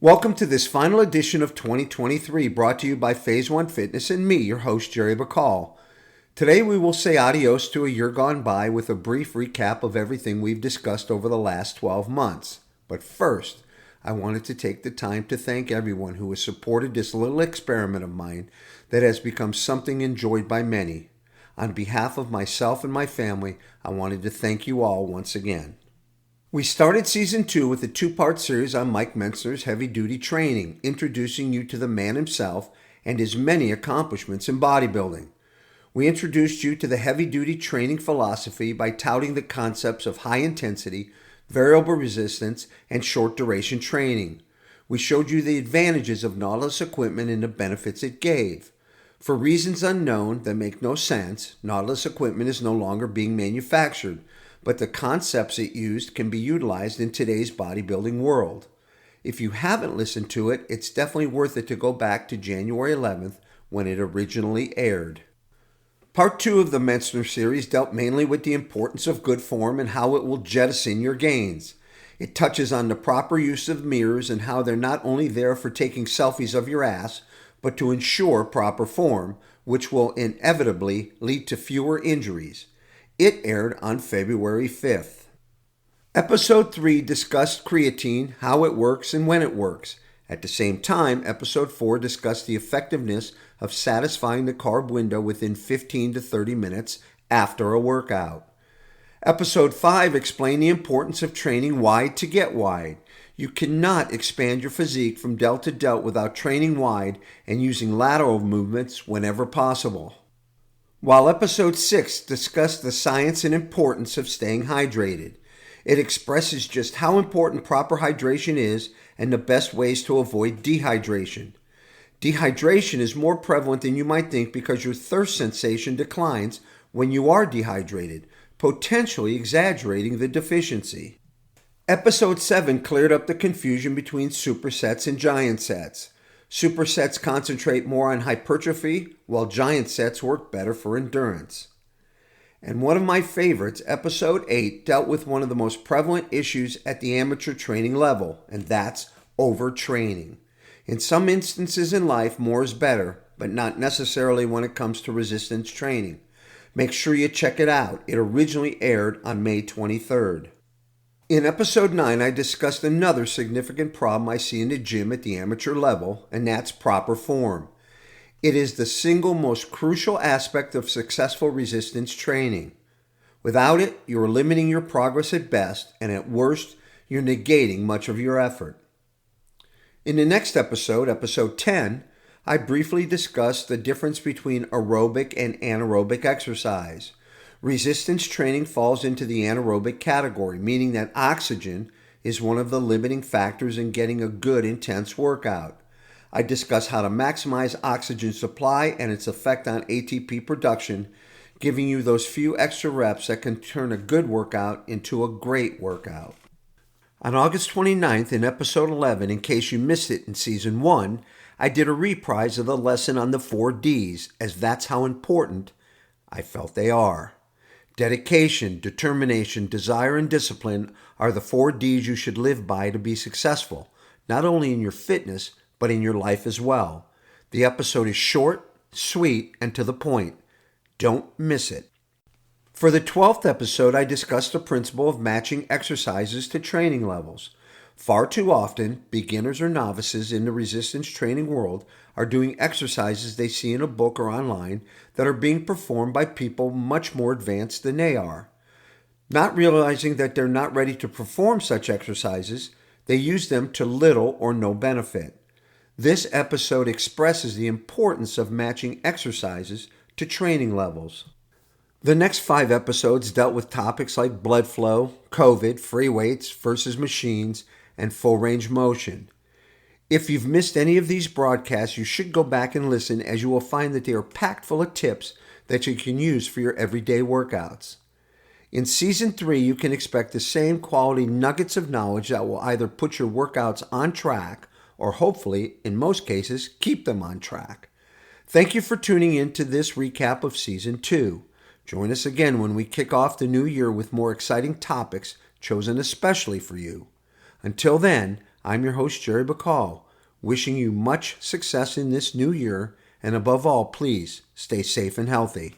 Welcome to this final edition of 2023, brought to you by Phaze One Fitness and me, your host, Jerry Bacall. Today we will say adios to a year gone by with a brief recap of everything we've discussed over the last 12 months. But first, I wanted to take the time to thank everyone who has supported this little experiment of mine that has become something enjoyed by many. On behalf of myself and my family, I wanted to thank you all once again. We started Season 2 with a two-part series on Mike Mentzner's heavy-duty training, introducing you to the man himself and his many accomplishments in bodybuilding. We introduced you to the heavy-duty training philosophy by touting the concepts of high-intensity, variable resistance, and short-duration training. We showed you the advantages of Nautilus equipment and the benefits it gave. For reasons unknown that make no sense, Nautilus equipment is no longer being manufactured, but the concepts it used can be utilized in today's bodybuilding world. If you haven't listened to it, it's definitely worth it to go back to January 11th when it originally aired. Part 2 of the Mentzner series dealt mainly with the importance of good form and how it will jettison your gains. It touches on the proper use of mirrors and how they're not only there for taking selfies of your ass, but to ensure proper form, which will inevitably lead to fewer injuries. It aired on February 5th. Episode 3 discussed creatine, how it works, and when it works. At the same time, Episode 4 discussed the effectiveness of satisfying the carb window within 15 to 30 minutes after a workout. Episode 5 explained the importance of training wide to get wide. You cannot expand your physique from delt to delt without training wide and using lateral movements whenever possible. While Episode 6 discussed the science and importance of staying hydrated. It expresses just how important proper hydration is and the best ways to avoid dehydration. Dehydration is more prevalent than you might think because your thirst sensation declines when you are dehydrated, potentially exaggerating the deficiency. Episode 7 cleared up the confusion between supersets and giant sets. Supersets concentrate more on hypertrophy, while giant sets work better for endurance. And one of my favorites, Episode 8, dealt with one of the most prevalent issues at the amateur training level, and that's overtraining. In some instances in life, more is better, but not necessarily when it comes to resistance training. Make sure you check it out. It originally aired on May 23rd. In Episode 9, I discussed another significant problem I see in the gym at the amateur level, and that's proper form. It is the single most crucial aspect of successful resistance training. Without it, you're limiting your progress at best, and at worst, you're negating much of your effort. In the next episode, Episode 10, I briefly discussed the difference between aerobic and anaerobic exercise. Resistance training falls into the anaerobic category, meaning that oxygen is one of the limiting factors in getting a good, intense workout. I discuss how to maximize oxygen supply and its effect on ATP production, giving you those few extra reps that can turn a good workout into a great workout. On August 29th in Episode 11, in case you missed it in Season 1, I did a reprise of the lesson on the 4 Ds, as that's how important I felt they are. Dedication, determination, desire, and discipline are the 4 Ds you should live by to be successful, not only in your fitness, but in your life as well. The episode is short, sweet, and to the point. Don't miss it. For the 12th episode, I discussed the principle of matching exercises to training levels. Far too often, beginners or novices in the resistance training world are doing exercises they see in a book or online that are being performed by people much more advanced than they are. Not realizing that they're not ready to perform such exercises, they use them to little or no benefit. This episode expresses the importance of matching exercises to training levels. The next 5 episodes dealt with topics like blood flow, COVID, free weights versus machines, and full range motion. If you've missed any of these broadcasts, you should go back and listen, as you will find that they are packed full of tips that you can use for your everyday workouts. In Season 3, you can expect the same quality nuggets of knowledge that will either put your workouts on track or hopefully, in most cases, keep them on track. Thank you for tuning in to this recap of Season 2. Join us again when we kick off the new year with more exciting topics chosen especially for you. Until then, I'm your host, Jerry Bacall, wishing you much success in this new year, and above all, please stay safe and healthy.